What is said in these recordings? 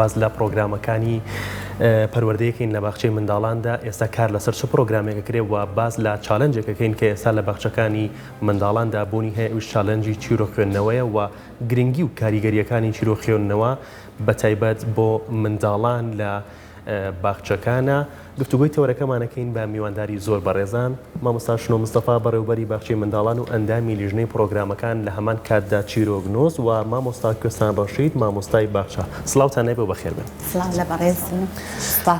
باز لە پرۆگرامەکانی پەروەردەیەکەین لە باخچەی منداڵاندا ئێستا کار لەسەر چ پرۆگرامێکە کرێ و باز لە چالنجێکەکەین کە ئێستا لە باخچەکانی منداڵاندا بوونی هەیە ئەوش چالنجی چیرۆ خوێندنەوەیە و گرنگی و کاریگەریەکانی چیرۆ خوێندنەوە بەتایبەت بۆ منداڵان لە باخچەکانە گفتوگوی تەورەکەمانەکەین بە میوانداری زۆر بەڕێزان مامۆستا شنۆ مستەفا بەڕێوەبەری باخچەی منداڵان و ئەندامی لیژنەی پرۆگرامەکان لە هەمان کاتدا چیرۆگنۆز و مامۆستا کوێستان ڕەشید مامۆستای باخچە سڵاوتان نایبێ بەخێر بن. سڵاو لە بەڕێز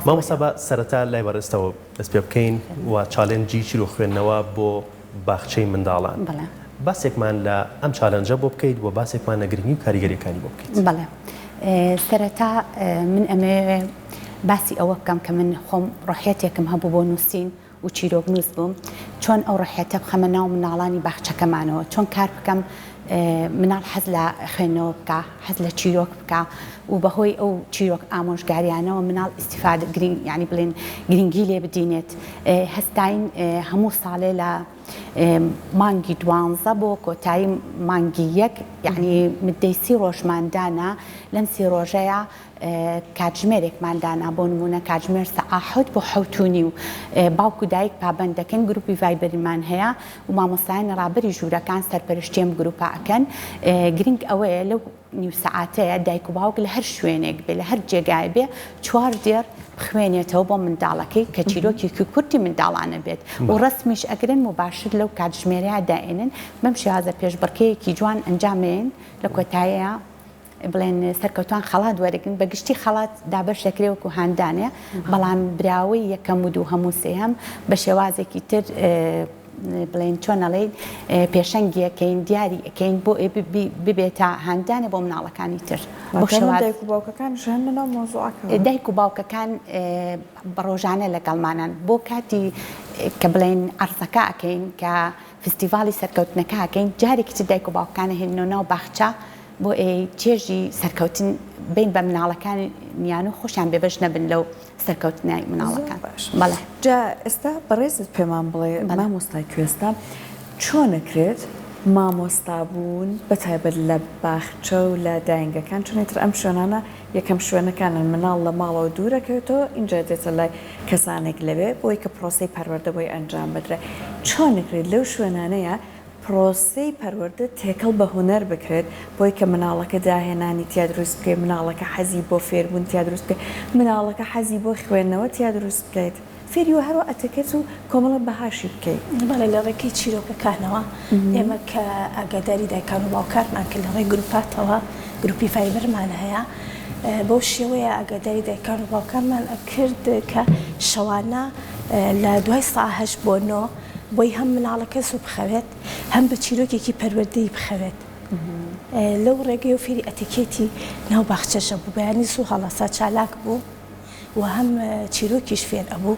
مامۆستا بە سەرەتا لای بەڕێستەوە دەست پێ بکەین و چالنجی چیرۆ خوێندنەوە بۆ باخچەی منداڵان. باسێکمان لە ئەم چالنجە بۆ بکەیت و باسێکمان لە گرنگی و کاریگەریەکانی بۆ بکەیت. بەڵێ سەرەتا من ئەمێ باسی ئەوە بکەم کە من خۆم ڕۆحێتێکم هەبوو بۆ نووسین و چیرۆگنووس بووم چۆن ئەو ڕۆحێتە بخەمە ناو مناڵانی باخچەکەمانەوە چۆن کار بکەم مناڵ حەز لە خوێندنەوە بکە حەز لە چیرۆک بکە و بەهۆی ئەو چیرۆک ئامۆژگاریانەوە مناڵ ئیستیفادە گرنگ یعنی بڵێن گرنگی لێ بدینێت هەستاین هەموو ساڵێ لە مانگی 12 بۆ کۆتایی مانگی 1 یعنی مدەی 30 ڕۆژماندانە لەم 30 ڕۆژەیە کاتژمێرێکماندانا بۆ نمونە کاتژمێر سەعات 7 بۆ 7:30 و باوکو دایک پابەندەکەن گروپی ڤایبەریمان هەیە و مامۆستایان ڕابەری ژوورەکان سەرپەرشتیەم گروپا ئەکەن گرنگ ئەوەیە لەو نیو سەعاتەیە دایک و باوک لە هەر شوێنێک بێ لە هەر جێگای بێ 4 دێر بخوێنێتەوە بۆ منداڵەکەی کە چیرۆکێکی کورتی منداڵانە بێت و ڕستمیش ئەگرن مباشر لەو کاتژمێرەیە دائێنن بەم شێوازە پێشبڕکەیەکی جوان ئەنجامێن لە کۆتاییە بڵێن سەرکەوتوان خەڵات وەرەگرن بە گشتی خەڵات دابەش دەکرێوەکو هاندانێ بەڵام براوەی یەکەم و دوو هەموو سێهەم بە شێوازێکی تر بڵێن چۆنەڵێ پێشەنگیەکەین دیاری ئەەکەین بۆ ببێتە هاندانە بۆ مناڵەکانی تر دایک و باوکەکان بە ڕۆژانە لەگەڵمانان بۆ کاتی کە بڵێن عەرزەکە ئەەکەین کە فستیڤاڵی سەرکەوتنەکە ئەەکەین جارێکی تر دایک و باوکەکانە هێننەوە ناو باخچە بۆ چێژی سەرکەوتن بین بە مناڵەکانیان و خۆشیان بێبەش نەبن لەو سەرکەوتنای مناڵەکان. بەڵێ جا ئێستا بەڕێزت پێمان بڵێ مامۆستای کوێستان چۆنەکرێت مامۆستا بوون بەتایبەت لە باخچە و لە داینگەکان چونێتر ئەم شوێنانە یەکەم شوێنەکانن مناڵ لە ماڵەوە دوورەکەوێتەوە اینجا دێتە لای کەسانێک لەوێ بۆی کە پرۆسەی پەروەردە بۆی ئەنجام بدرێ چۆنەکرێت لەو شوێنانەیە پرۆسەی پەروەردە تێکەڵ بە هونەر بکرێت بۆی کە مناڵەکە داهێنانی تیا دروست بکەیت مناڵەکە حەزی بۆ فێربوون تیا دروست بکەیت مناڵەکە حەزی بۆ خوێندنەوە تیا دروست بکەیت فێریوە هەروە ئەتەکەت و کۆمەڵە بەهاشی بکەیت. بەڵێ لە ڕێکی چیرۆکەکانەوە ئێمە کە ئاگاداری دایکان و باوکارمان کرد لە ڕێی گروپاتەوە گروپی ڤایبەرمان هەیە بەو شێوەیە ئاگاداری دایکان و باوکارمان ئەکرد کە شەوانە لە دوای ساعت 8 بۆ 9 بۆی هەم مناڵەکە سو بخەوێت هەم بە چیرۆکێکی پەروەردەی بخەوێت لەو ڕێگەی و فێری ئەتیکێتی ناو باخچەشە بوو بەیانی سو هەڵەسا چالاک بوو و هەم چیرۆکیش فێر ئەبوو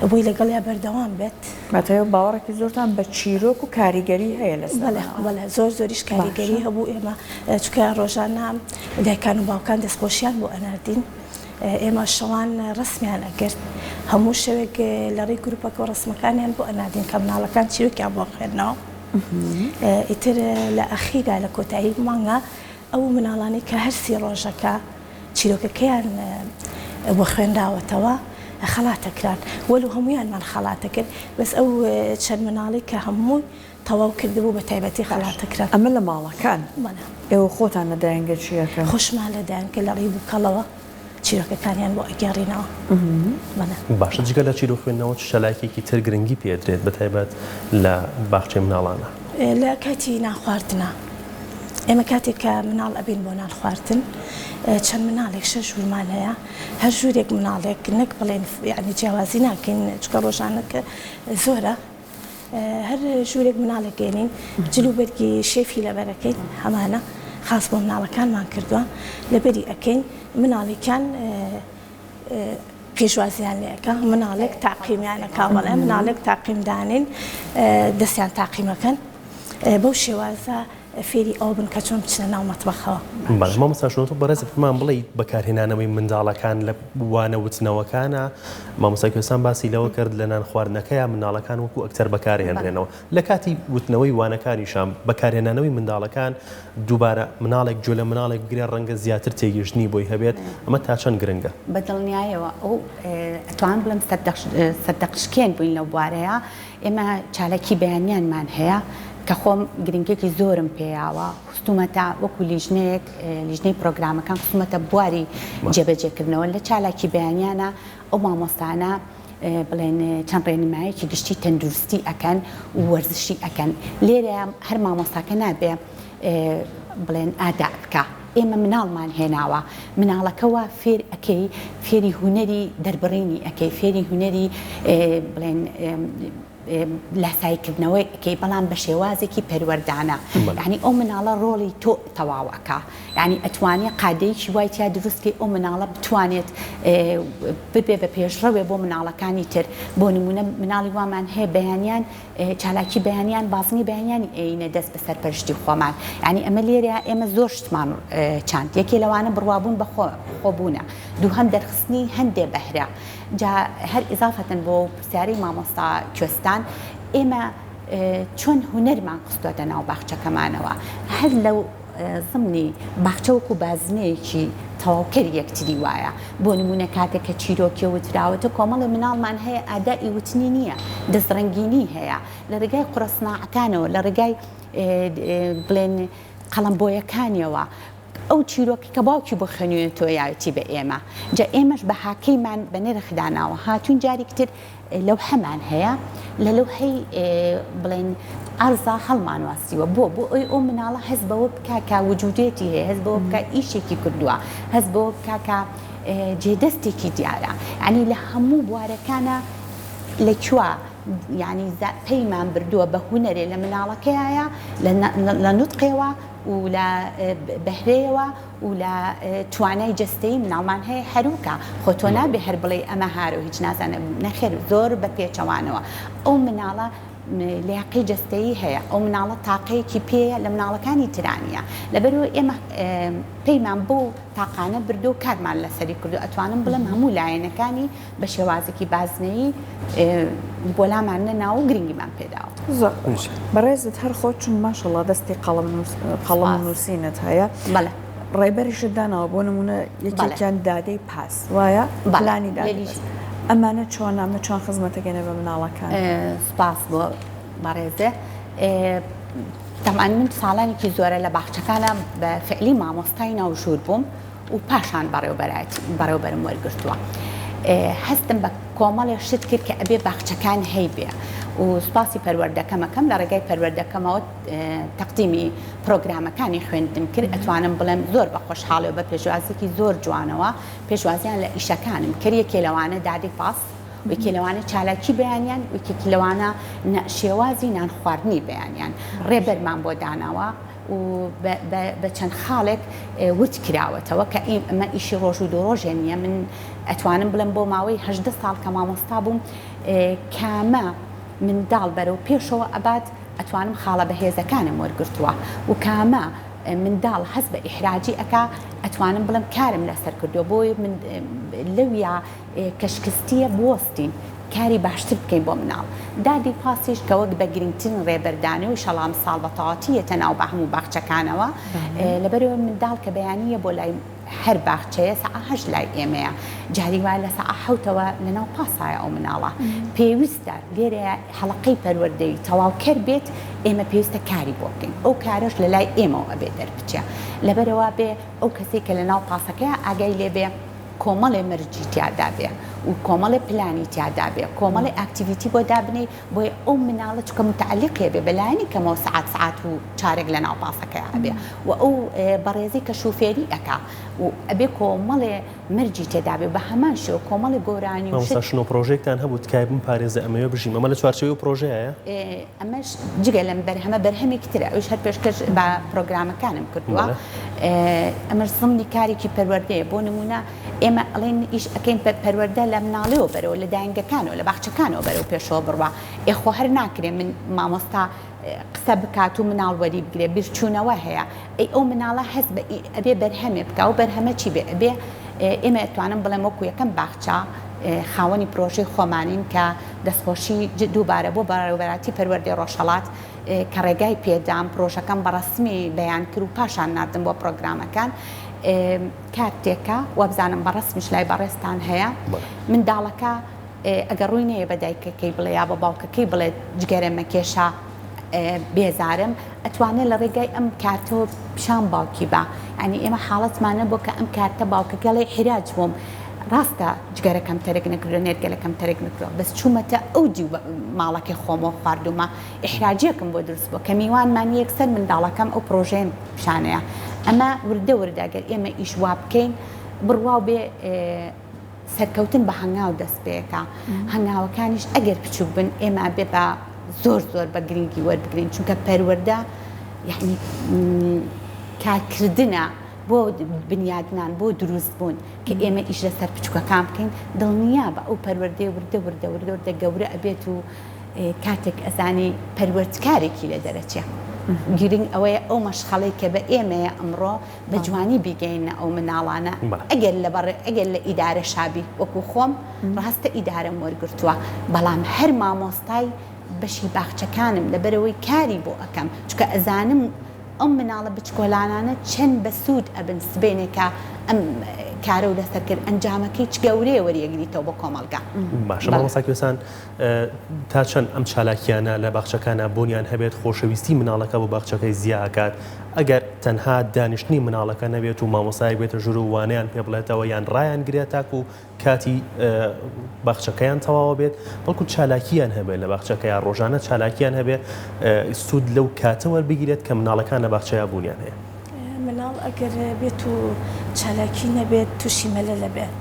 بۆی لەگەڵ یا بەردەوام بێت بەتەوە باوەڕێکی زۆرتان بە چیرۆک و کاریگەری هەیە لە زۆریش کاریگەری هەبوو ئێمە چکە ڕۆژانە دایکان و باوکان دەستخۆشیان بۆ ئەناردین ئێمە شەوان ڕسمیان ئەگرت هەموو شەوێک لە ڕێی گروپەکە و ڕسمەکانیان بۆ ئەنادین کە مناڵەکان چیرۆکیان بۆ خوێندنەوە ئیتر لە ئەخیرا لە کۆتایی مانگە ئەو مناڵانی کە هەر 30 ڕۆژەکە چیرۆکەکەیان بۆ خوێندراوەتەوە خەڵاتەکران وەلو هەمویانمان خەڵاتە کرد بەس ئەو چەند مناڵی کە هەمووی تەواو کردبوو بە تایبەتی خەڵاتەکران ئەمە لە ماڵەکان ئێوە خۆتان لە داینگە چیەکەن خۆشمان لە داینکە لە ڕێی بووکەڵەوە چیرۆکەکانیان بۆ ئەگەڕینەوە. باشە جگە لە چیرۆ خوێندنەوە شەلایەکێکی تر گرنگی پێدرێت بەتایبەت لە باخچەی مناڵانە لە کاتی ناخواردنە ئێمە کاتێک کە مناڵ ئەبین بۆ نان خواردن چەند مناڵێک 6 ژوورمان هەیە هەر ژوورێک مناڵێک نەک بڵێن یعنی جیاوازی ناکەین چکە ڕۆژانەکە زۆرە هەر ژوورێک مناڵێک گەێنین جلوبەرگی شێفی لەبەرەکەین هەمانە خاص بۆ مناڵەکانمان کردووە لەبەری ئەەکەین مناڵێکیان پێشوازیان لێەکە مناڵێک تاقیمیانەکە بەڵێ مناڵێک تاقیمدانین دەستیان تاقیمەکەن بەو شێوازە فێری ئەو بن کە چۆن بچنە ناو مەتبەخەوە. مامۆستاشنەوە بەڕێز پێمان بڵێ بەکارهێنانەوەی منداڵەکان لە وانە وتنەوەکانە مامۆستا کوێستان باسی لەوە کرد لە نان خواردنەکەیان منداڵەکان وەکو ئەکتەر بەکارهێنرێنەوە لە کاتی وتنەوەی وانەکانیشان بەکارهێنانەوەی منداڵەکان دووبارە مناڵێک جۆ لە مناڵێک بگرێ ڕەنگە زیاتر تێگەشتنی بۆی هەبێت ئەمە تا چەند گرنگە بەدڵنیایەوە ئەو ئەتوان بڵم سەردەقشکێن بووین لەو بوارەیە ئێمە چالەکی بەیانیانمان هەیە کە خۆم گرنگێکی زۆرم پێیاوە خستومەتە وەکو لیژنەیەک لیژنەی پرۆگرامەکان خستومەتە بواری جێبەجێکردنەوە لە چالاکی بەیانیانە ئەو مامۆستانە بڵێن چەند ڕێنمایەکی گشتی تەندروستی ئەکەن و وەرزشی ئەکەن لێرە هەر مامۆستاکە نابێ بڵێن ئادا بکە ئێمە مناڵمان هێناوە مناڵەکەەوە فێر ئەەکەی فێری هوەری دەربڕینی ئەەکەی فێری هوەری بڵێن لاسایکردنەوەی ئەەکەی بەڵام بە شێوازێکی پەروەردانە یعنی ئەو مناڵە ڕۆڵی تۆ تەواوەکە یعنی ئەتوانێت قادەیەکی وای تیا دروستکەی ئەو مناڵە بتوانێت ببێ بە پێشڕەوێ بۆ مناڵەکانی تر بۆ نمونە مناڵی وامان هەیە بەیانیان چالاکی بەیانیان بازنی بەیانیانی ئەینە دەست بە سەرپەرشتی خۆمان یعنی ئەمە لێرە ئێمە زۆر شتمان چاند یەکێ لەوانە بڕوابوون بە خۆبوونە دووهەم دەرخستنی هەندێ بەهرە جا هەر ئیزافەتەن بۆ پرسیارەی مامۆستا کوێستان ئێمە چۆن هونەرمان خستوەتە ناو باخچەکەمانەوە هەر لەو زمنی باخچەوەکو بازنەیەکی تەواوکەر یەکتری وایە بۆ نمونە کاتێک کە چیرۆکی وتراوەتە کۆمەڵی مناڵمان هەیە ئادای وتنی نییە دەستڕەنگینی هەیە لە ڕێگای قوڕەسناعەکانەوە لە ڕێگای بڵێن قەڵەمبۆیەکانیەوە ئەو چیرۆکی کە باوکی بۆ خوێنوێت تۆ یاوەتی بە ئێمە جا ئێمەش بە حاکەیمان بە نرخداناوە هاتوون جارێکتر لەو هەمان هەیە لە لەو هەی بڵێن ئارزا هەڵمان واسیوە بۆ ئەو مناڵە هەست بەوە بکە کە وجودێتی هەیە هەست بەوە بکە ئیشێکی کردووە هەست بەوە بکە کە جێدەستێکی دیارە ینی لە هەموو بوارەکانە لەکوێ یعنی پەیمان بردووە بە هونەرێ لە مناڵەکەیە لە نوتقێەوە و لە بەهرەیەوە و لە توانای جستەی مناڵمان هەیە هەروکە خۆ تۆ نابێ هەر بڵێ ئەمە هارۆ هیچ نازانە نەخێر زۆر بە پێچەوانەوە ئەو مناڵە لیاقەی جستەیی هەیە ئەو مناڵە تاقەیەکی پێیە لە مناڵەکانی ترانیە لەبەرەوە ئێمە پەیمان بۆ تاقانە بردو و کارمان لەسەری کردو ئەتوانم بڵم هەموو لایەنەکانی بە شێوازێکی بازنەیی بۆلامان نەناو و گرنگیمان پێداوە زۆر بەڕێزت هەر خۆ چون ماشەڵڵا دەستی قەڵەم نووسینت هەیە بەڵێ ڕێبەریشت داناوە بۆ نمونە یەکێکیان دادەی پاس وایە بەڵانی دادی ئەمانە چۆن ئەمە چۆن خزمەتەگەنە بە مناڵەکان سپاس بۆ بەڕێزێ تەمان من ساڵانێکی زۆرە لە باخچەکانە بە فعلی مامۆستای ناوژوور بووم و پاشان بەڕێوەبەرم وەرگرتووە هەستم بە کۆمەڵێ شت کرد کە ئەبێ باخچەکان هەیبێ و سوپاسی پەروەردەکەمەکەم لە ڕێگای پەروەردەکەمەوە تەقدیمی پرۆگرامەکانی خوێندم کرد ئەتوانم بڵێم زۆر بە خۆشحاڵەوە بە پێشوازێکی زۆر جوانەوە پێشوازیان لە ئیشەکانم کرد یەکێ لەوانە دادی پاس وەکی لەوانە چالاکی بەیانیان وەکێکی لەوانە شێوازی نان خواردنی بەیانیان ڕێبەرمان بۆ داناوە و بە چەند خاڵێک وت کراوەتەوە کە ئەمە ئیشی ڕۆژ و دۆڕۆژێ نییە من ئەتوانم بڵم بۆ ماوەی 18 ساڵ کە مامۆستا بووم کامە منداڵ بەرەو پێشەوە ئەبات ئەتوانم خاڵە بەهێزەکانم وەرگرتووە و کامە منداڵ هەست بە ئیحراجی ئەکا ئەتوانم بڵم کارم لەسەر کردو بۆی لەویا کەشکستیە بوەستین کاری باشتر بکەین بۆ مناڵ دادی پاسیش کە وەک بە گرنگترین ڕێبەردانی و شەڵام ساڵ بەتەواوەتیەتە ناو بە هەموو باخچەکانەوە لەبەرەوە منداڵ کە بەیانیە بۆ لای هەر باخچەیە سەعە 8 لای ئێمەیە جاری وایە لە سەعە 7ەوە لەناو پاسایە ئەو مناڵە پێویستە لێرە هەڵەقەی پەروەردەی تەواوکەر بێت ئێمە پێویستە کاری بۆ بکەین ئەو کارش لە لای ئێمەوە ئەبێ دەربچێ لەبەرەوە بێ ئەو کەسێک کە لەناو پاسەکەیە ئاگای لێبێ کۆمەڵێ مەرجی تیادا بێ و کۆمەڵێ پلانی تیادا بێ کۆمەڵی ئاکتیڤیتی بۆ دابنێ بۆی ئەو مناڵە چکە متعلقێ بێ بەلایانی کەمەوە سعات و چارێک لە ناو پاسەکەی هەبێ و ئەو بەڕێزی کە شوفێری ئەکا و ئەبێ کۆمەڵێ مەرجی تێدا بێ بە هەمان شێوە کۆمەڵی گۆرانی و شنۆ پرۆژێکتان هەبوو تکای بم پارێزە ئەمەوە بژیم ئەمە لە چوارچەوەی پرۆژەیە ئەمەش جگە لەم بەرهەمە بەرهەمێکی ترە ئەوش هەر پێشکەش بە پرۆگرامەکانم کردووە ئەمەش زمنی کارێکی پەروەردەیە بۆ نمونە ئێمە ئەڵێن ئیش ئەەکەین پەروەردە لە مناڵەوە بەرەوە لە داینگەکانەوە لە باخچەکانەوە بەرەو پێشەوە بڕوا ئێخۆ هەر ناکرێ من مامۆستا قسە بکات و مناڵ وەری بگرێ بیرچوونەوە هەیە ئەی ئەو مناڵە هەست بە ئەبێ بەرهەمێ بکە و بەرهەمە چی بێ ئەبێ ئێمە ئەتوانم بڵێم وەکو یەکەم باخچە خاوەنی پرۆژەی خۆمانین کە دەستخۆشی دووبارە بۆ بەڕێوەبەراتی پەروەردەی ڕۆژهەڵات کە ڕێگای پێدام پرۆژەکەم بەڕسمی بەیان کرد و پاشان ناردم بۆ پرۆگرامەکان کاتێکە وەبزانم بەڕسمیش لای بەڕێستان هەیە منداڵەکە ئەگەر ڕووی نەیە بە دایکەکەی بڵێ یا بە باوکەکەی بڵێ جگەرەمە کێشە بێزارم ئەتوانێت لە ڕێگای ئەم کارتەوە پیشان باوکی بە ئەنی ئێمە حاڵەتمانە بۆ کە ئەم کارتە باوکەکەڵی حراج بووم ڕاستە جگەرەکەم تەرێک نەکردو نێرگەلەکەم تەرێک نکرۆ بەس چوومەتە ئەو جی ماڵەکەی خۆمەوە خواردومە ئحراجیەکەم بۆ دروست بۆ کە میوانمان یەکسەر منداڵەکەم ئەو پرۆژەیە پیشانەیە ئەمە وردە ورداگەر ئێمە ئیش وا بکەین بڕواو بێ سەرکەوتن بە هەنگاو دەست پێەکە هەنگاوەکانیش ئەگەر بچوو بن ئێمە بێ بە زۆر بە گرنگی وەربگرین چونکە پەروەردە یعنی کارکردنە بۆ بنیادنان بۆ دروست بوون کە ئێمە ئیش لەسەر بچووکەکان بکەین دڵنیا بە ئەو پەروەردەی وردە گەورە ئەبێت و کاتێک ئەزانی پەروەردکارێکی لە دەرەچێ گرنگ ئەوەیە ئەو مەشخەڵەی کە بە ئێمەیە ئەمڕۆ بە جوانی بیگەینە ئەو مناڵانە ئەگەر لە ئیدارە شابی وەکو خۆم ڕاستە ئیدارەم وەرگرتووە بەڵام هەر مامۆستای بەشی باخچەکانم لەبەرەوەی کاری بۆ ئەەکەم چکە ئەزانم ئەم مناڵە بچکۆلانانە چەند بە سوود ئەبن سبێنێکە ئەم کارە و لەسەر کرد ئەنجامەکەی چ گەورەیە وەریەگریتەوە بۆ کۆمەڵگا باشە مامۆستا کوێستان تا چەند ئەم چالاکیانە لە باخچەکانە بۆنیان هەبێت خۆشەویستی مناڵەکە بۆ باخچەکەی زیاکات ئەگەر تەنها دانیشتنی مناڵەکە نەبێت و مامۆستای بێتە ژوور و وانەیان پێ بڵێتەوە یان ڕایان گرێت تاکو و کاتی باخچەکەیان تەواوە بێت بەڵکو چالاکیان هەبێت لە باخچەکەیان ڕۆژانە چالاکیان هەبێت سوود لەو کاتە وەربگیرێت کە مناڵەکان لە باخچەیە بوونیان هەیە مناڵ ئەگەر بێت و چالاکی نەبێت تووشی مەلە لەبێت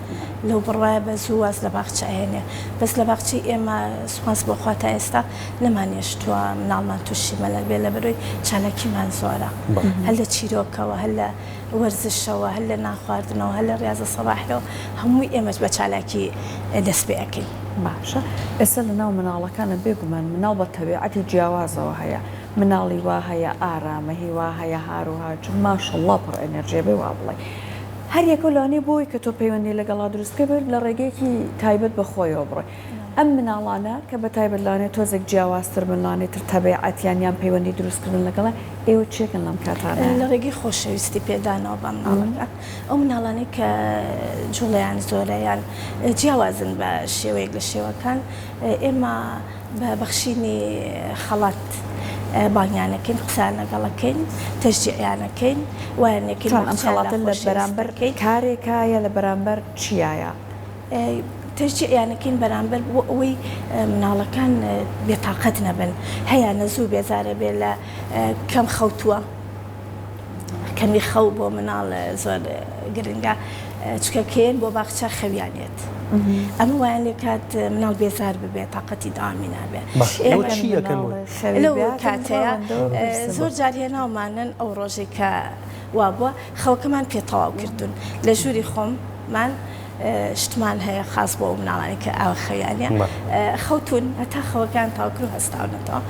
لەو بڕواایە بە زوو واز لە باخچە هێنێ بەس لە باخچی ئێمە سوپاس بۆخوا تا ئێستا نەمانێشتووە مناڵمان تووشی مەلە بێ لە بەرۆی چالاکیمان زۆرە هەل لە چیرۆکەوە هەل لە وەرزشەوە هەل لە ناخواردنەوە هەل لە ڕاضە سەباحەوە هەمووی ئێمەش بە چالاکی دەست پێ ئەەکەین باشە ئێستا لە ناو مناڵەکانە بێگومان مناڵ بە تەبیعەتی جیاوازەوە هەیە مناڵی وا هەیە ئارامەهی وا هەیە هاروها چون ماشەڵڵا پڕ ئەنەرژیە بێ وا بڵێ هەر یەکە لەوانێ بۆی کە تۆ پەیوەندی لەگەڵا دروستکە بێت لە ڕێگەیەکی تایبەت بە خۆیەوە بڕۆی ئەم مناڵانە کە بە تایبەت لانێت تۆزێک جیاوازتر منڵانێتتر تەبیعەتیان یان پەیوەندی دروستکردن لەگەڵە ئێوە چێکن لەم کاتانە لە ڕێگەی خۆشەویستی پێدانەوە بە مناڵەکە ئەو مناڵانەی کە جوڵیان زۆرەیان جیاوازن بە شێوەیەک لە شێوەکان ئێمە بە بەخشینی خەڵات باڵیانەکەین قسان لەگەڵەکەین تەشجیعیانەکەین وایەنێکین ئەم خەڵاتە لە بەرامبەر کارێکایە لە بەرامبەر چیایە تەشجیعیانەکەین بەرامبەر بۆ ئەوەی مناڵەکان بێتاقەت نەبن هەیە نەزوو بێزارە بێ لە کەم خەوتووە کەمی خەو بۆ مناڵ زۆر گرنگە چکەکەین بۆ باخچە خەویانێت ئەمە وایان لێ کات مناڵ بێزار ببێت تااقەتی دامی نابێت لەو کاتەیە زۆر جار هێناومانن ئەو ڕۆژێک کە وا بووە خەوەکەمان پێتەواو کردوون لە ژووری خۆممان شتمان هەیە خاص بۆ مناڵانی کە ئەو خەیانە خەوتون هەتا خەوەکان تاوکر و هەستاونەتەوە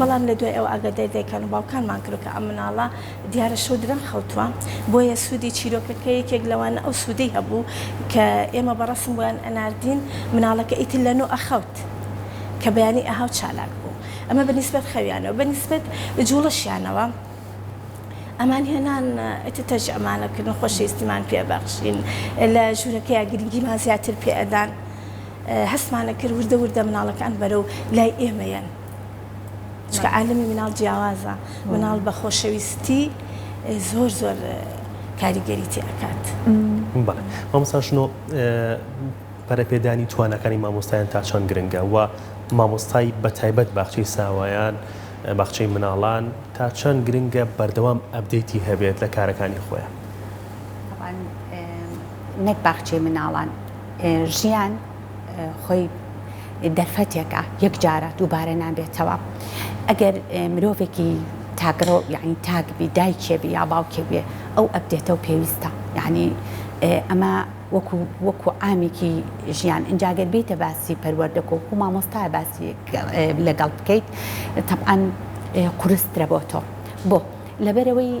بەڵام لە دوای ئەو ئاگادای دایکان و باوکانمان کرد کە ئەم مناڵە دیارە شەو درەنگ خەوتووە بۆیە سوودی چیرۆکەکە یەکێک لەوانە ئەو سوودەی هەبوو کە ئێمە بەڕەسم بۆیان ئەناردین مناڵەکە ئیتر لە نۆ ئەخەوت کە بەیانی ئەهاو چالاک بوو ئەمە بەنسبەت خەویانەوە بەنسبەت جوڵەشیانەوە ئەمان هێنان ئەتە ئەمانەکردن خۆشەویستیمان پێبەخشین لە ژوورەکەی گرنگیمان زیاتر پێ ئەدان هەستمانە کرد وردە مناڵەکان بەرەو لای ئێمەیەن چکە عالمی مناڵ جیاوازە مناڵ بە خۆشەویستی زۆر کاریگەریتی ئەکات بەڵێ مامۆستاشنۆ پەرەپێدانی توانەکانی مامۆستایان تا چەند گرنگە و مامۆستای بە تایبەت باخچەی ساوایان باخچەی مناڵان تا چەند گرنگە بەردەوام ئەپدەیتی هەبێت لە کارەکانی خۆیان نەک باخچەی مناڵان ژیان خۆی دەرفەتێکە یەک جارە دووبارە نابێتەوە ئەگەر مرۆڤێکی تاگرۆ یعنی تاگبی دایکێبی یا باوکێ ئەو ئەپدێتە و پێویستە یعنی ئەمە وەکو ئامێکی ژیان ئەنجاگەر بێتە باسی پەروەردەکە و مامۆستای باسی لەگەڵ بکەیت تەبعاً قورسترە بۆ تۆ بۆ لەبەرەوەی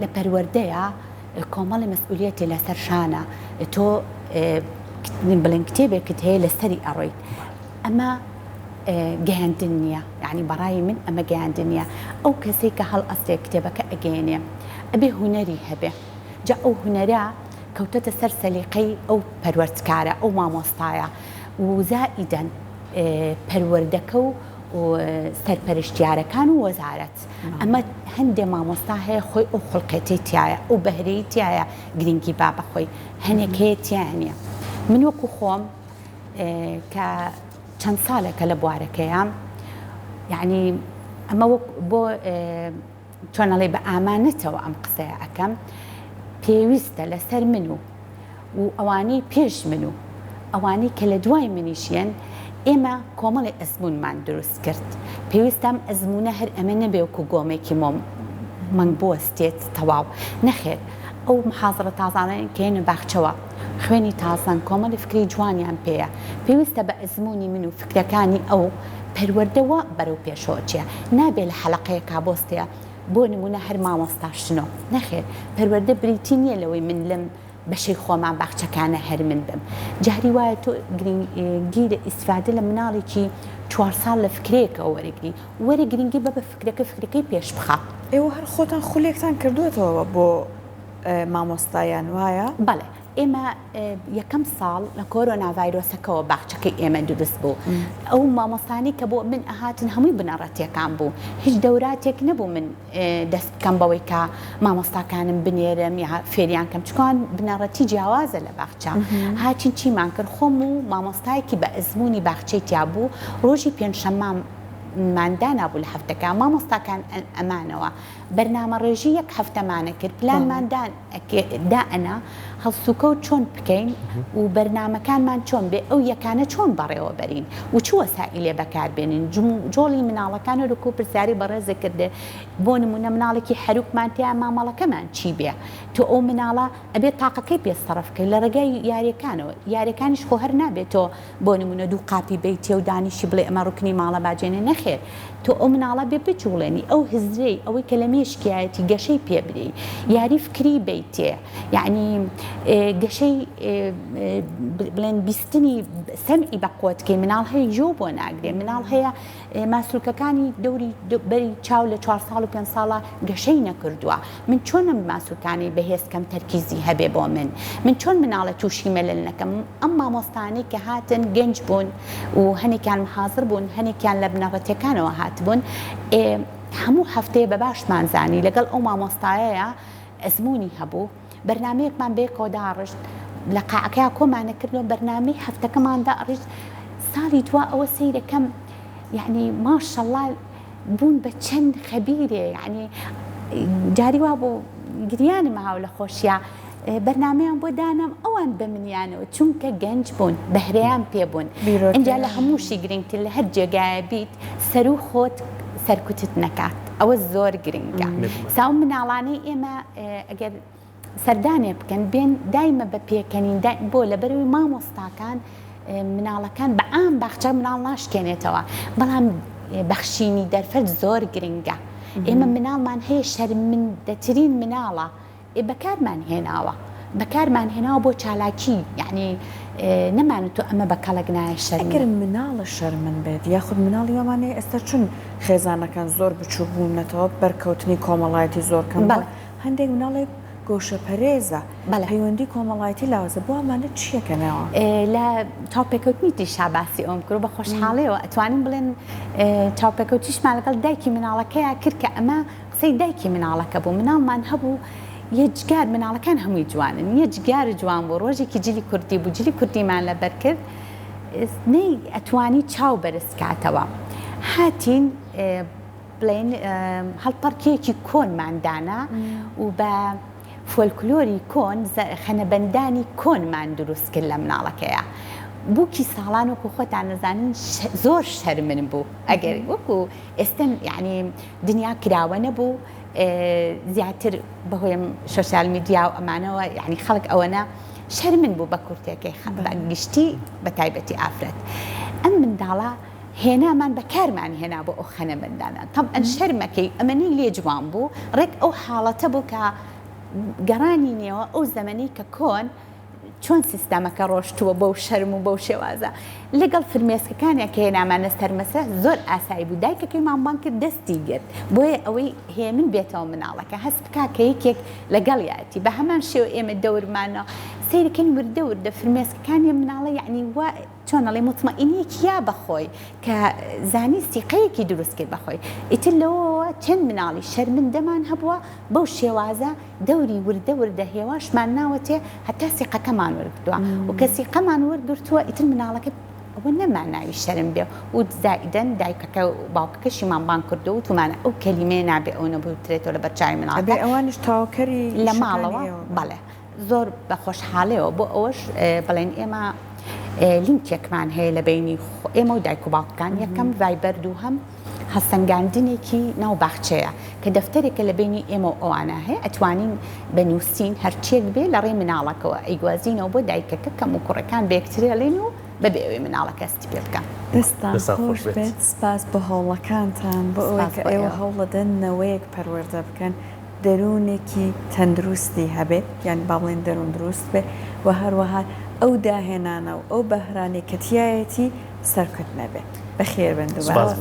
لە پەروەردەیە کۆمەڵی مەسئولیەتی لەسەر شانە تۆ بڵێن کتێبێکت هەیە لەسەری ئەڕۆیت ئەمە گەیاندن نییە یعنی بەڕای من ئەمە گەیاندن نییە ئەو کەسێک کە هەڵ ئەستێ کتێبەکە ئەگەێنێ ئەبێ هونەری هەبێ جا ئەو هونەرە کەوتەتە سەر سەلیقەی ئەو پەروەردکارە ئەو مامۆستایە و زائیدەن پەروەردەکە و سەرپەرشتیارەکان و وەزارەت ئەمە هەندێک مامۆستا هەیە خۆی ئەو خوڵقێتی تایە ئەو بەهرەی تایە گرنگی با بەخۆی هەنێک هەیە تیان نییە من وەکو خۆم کە چەند ساڵێکە لە بوارەکەیە یعنی ئەمە بۆ چۆنەڵێ بە ئامانەتەوە ئەم قسەیە ئەەکەم پێویستە لەسەر من و ئەوانەی پێش من و ئەوانەی کە لە دوای منیشیان ئێمە کۆمەڵی ئەزمونمان دروست کرد پێویستم ئەزمونە هەر ئەمە نەبێوەکو گۆمێکی مەنگ بۆستێت تەواو نەخێر ئەو محازڕە تازانەی کەێنە باخچەوە خوێنی تازان کۆمەڵی فکری جوانیان پێەیە پێویستە بە ئەزمموی من و فکرەکانی ئەو پەروەردەوە بەرەو پێشۆچیە نابێت لە حەلقەیە کابۆستەیە بۆ نمونە هەر مامۆستاشنەوە نەخێر پەروەردە بریتی نییە لەوەی من لەم بەشەی خۆمان باخچەکانە هەر من بم جاری وایە تۆ گیرە ئیسفادە لە مناڵێکی 4 ساڵ لە فکرەیەکە وەرەگری وەرە گرنگی بە فکرەکەی پێش بخە ئێوە هەر خۆتان خولێکتان کردوێتەوە بۆ مامۆستایان وایە؟ بەڵێ ئێمە یەکەم ساڵ لە کۆرۆنا ڤایرۆسەکەەوە باخچەکەی ئێمە دروست بوو ئەو مامۆستانی کە بۆ من ئەهاتن هەمووی بنەڕەتیەکان بوو هیچ دەوراتێک نەبوو من دەست بکەم بەوەی کە مامۆستاکانم بنێرم یا فێریان کەم چکان بنەڕەتی جیاوازە لە باخچە هاچین چیمان کرد خۆم و مامۆستایەکی بە ئەزمموی باخچەی تیا بوو ڕۆژی پێنجشەمام ماندانا بوو لە هەفتەکە مامۆستاکان ئەمانەوە بەرنامە ڕێژی یەک هەفتەمانە کرد پلانماندان دائەنا هەڵسوکە و چۆن بکەین و بەرنامەکانمان چۆن بێ ئەو یەکانە چۆن بەڕێوە بەرین و چ وەسائلێ بەکاربێنین جۆڵی مناڵەکان و ڕکو پرسیاری بەڕێزە کردێ بۆ نمونە مناڵێکی حەروکمان تیا مامەڵەکەمان چی بێ تۆ ئەو مناڵە ئەبێت تاقەکەی پێسەڕفکەی لە ڕێگای یاریەکانەوە یاریەکانیش خۆ هەر نابێت تۆ بۆ نمونە دوو قاپی بیتێ و دانیشی بڵێ ئەمە ڕوکنی ماڵە باجێنێ نەخێر تۆ ئەو مناڵە بێ بجوڵێنی ئەو هزرەی ئەوەی کە لە مێشکایەتی گەشەی پێبرێ یاری فکری بیتێ یعنی گەشەی بڵێن بیستنی سەمعی بەقوتکەی مناڵ هەیە جۆ بۆ ناگرێ مناڵ هەیە ماسوولکەکانی دەوری بەری چاو لە 4 ساڵ و 5 ساڵە گەشەی نەکردووە من چۆنم ماسوولکانی بەهێزکەم تەرکیزی هەبێ بۆ من چۆن مناڵە تووشی مەلل نەکەم ئەم مامۆستانەی کە هاتن گەنج بوون و هەنێکیان محازر بوون هەنێکیان لە بنەڕەتیەکانەوە هاتبوون هەموو هەفتەیە بە باشمانزانی لەگەڵ ئەو مامۆستایەیە ئەزمموی هەبوو بەرنمەیەکمان بێکەوە داڕشت لە قاعەکەی کۆمانە کردەوە بەرنامەی هەفتەکەماندا ڕشت ساڵی دوا ئەوە سەیرەکەم یعنی ماشەڵڵا بوون بە چەند خەبیرێ یعنی جاری وا بۆ گریانم هاو لە خۆشیە بەرنمەیان بۆ دانم ئەوان بە منیانەوە چونکە گەنج بوون بەهرەیان پێبوون اینجا لە هەمووشی گرنگتر لە هەر جێگایە بیت سەر و خۆت سەرکوتت نەکات ئەوە زۆر گرنگە ساو مناڵانەی ئێمە ئەگەر سەردانێ بکەن بێن دایمە بە پێکەنین بۆ لە بەروی مامۆستاکان مناڵەکان بە ئام باخچە مناڵ ناشکێنێتەوە بەڵام بەخشینی دەرفەت زۆر گرنگە ئێمە مناڵمان هەیە شەرمندەترین مناڵە بەکارمان هێناوە بەکارمان هێناوە بۆ چالاکی یعنی نەمانێت تۆ ئەمە بە کەڵک نایە شەرم ئەگەر مناڵە شەرمن بێت یاخود مناڵی ئەوانەیە ئێستا چون خێزانەکان زۆر بچوو بوونەتەوە بەرکەوتنی کۆمەڵایەتی زۆر کەم هەندێک مناڵێک گۆشە پەرێزە پەیوەندی کۆمەڵایەتی لاوازە بۆ ئەمانە چیەکەنەوە لە چاوپێکەوتنی شاباسی ئەوم کرد بە خۆشحاڵەوە ئەتوانین بڵێن چاوپێکەوتیشمان لەگەڵ دایکی مناڵەکەیە کرد کە ئەمە قسەی دایکی مناڵەکە بوو مناڵمان هەبوو یەجگار مناڵەکان هەمووی جوانن یەجگار جوان بۆ ڕۆژێکی جلی کوردی بوو جلی کوردیمان لەبەر کرد نەی ئەتوانی چاو بەرزکاتەوە هاتین بڵێن هەڵپەرکێکی کۆنماندانە و بە فۆلکلۆری کۆن خەنەبەندانی کۆنمان دروست کرد لە مناڵەکەیە بووکی ساڵان وەکو خۆتان نەزانین زۆر شەرمن بوو ئەگەر وەکو ئێستا یعنی دنیا کراوە نەبوو زیاتر بەهۆی سۆشیال میدیا و ئەمانەوە یعنی خەڵک ئەوەنە شەرمن بوو بە کورتێکی گشتی بە تایبەتی ئافرەت ئەم منداڵە هێنامان بەکارمان هێنا بۆ ئەو خەنە بەندانە طبعا شەرمەکەی ئەمەنی لێ جوان بوو ڕێک ئەو حاڵەتە بوو کە گەڕانی نێوە ئەو زەمەنی کە کۆن چۆن سیستەمەکە ڕۆشتووە بەو شەرم و بەو شێوازە لەگەڵ فرمێسکەکانێک کە هێنامانە سەرمەسە زۆر ئاسایی بوو دایکەکەی مامبان کرد دەستی گرت بۆیە ئەوەی هەیە من بێتەوە مناڵەکە هەست بکا کە یەکێک لەگەڵ یاەتی بە هەمان شێوە ئێمە دەورمانەوە سیرەکەن وردە وردە فرمێسکەکانی مناڵە یعنی وا چۆنەڵێ مطمئینیەکی یا بەخۆی کە زانی سیقەیەکی دروست کرد بەخۆی ئیتر لەوەوە چەند مناڵی شەرمندەمان هەبووە بەو شێوازە دەوری وردە وردە هێواشمان ناوەتێ هەتا سیقەکەمان وەرگرتووە و کە سیقەمان وەرگرتووە ئیتر مناڵەکە ئەوە نەماناوی شەرم بێ و زائیدەن دایکەکە و باوکەکەشیمان بان کردو و تومانە ئەو کەلیمەیە نابێ ئەو نەبووترێتەوە لە بەرچاوی مناڵەکە ئەبێ ئەوانش تاواکەری لە ماڵەوە بەڵێ زۆر بە خۆشحاڵەوە بۆ ئەوەش بڵێن ئێمە لینکێکمان هەیە لە بینی ئێمە و دایک و باوکەکان یەکەم ڤایبەر دووهەم هەسەنگاندنێکی ناو باخچەیە کە دەفتەرێکە لە بینی ئێمە و ئەوانە هەیە ئەتوانین بنووسین هەرچێک بێ لە ڕێ مناڵەکەەوە ئەیگوازینەوە بۆ دایکەکە کەم و کوڕەکان بەیەکترێڵێن و بەبێ ئەوەی مناڵەکە هەستی پێ بکەن دەستان خۆش بێت سپاس بە هەوڵەکانتان بۆ ئەوەی کە ئێوە هەوڵەدەن نەوەیەک پەروەردە بکەن دەروونێکی تەندروستی هەبێت یان با بڵێن دەروون دروست بێ و هەروەها ئەو داهێنانە و ئەو بەهرانێک کە تایەتی سەرکەوت نەبێت بەخێر بن دووبارە.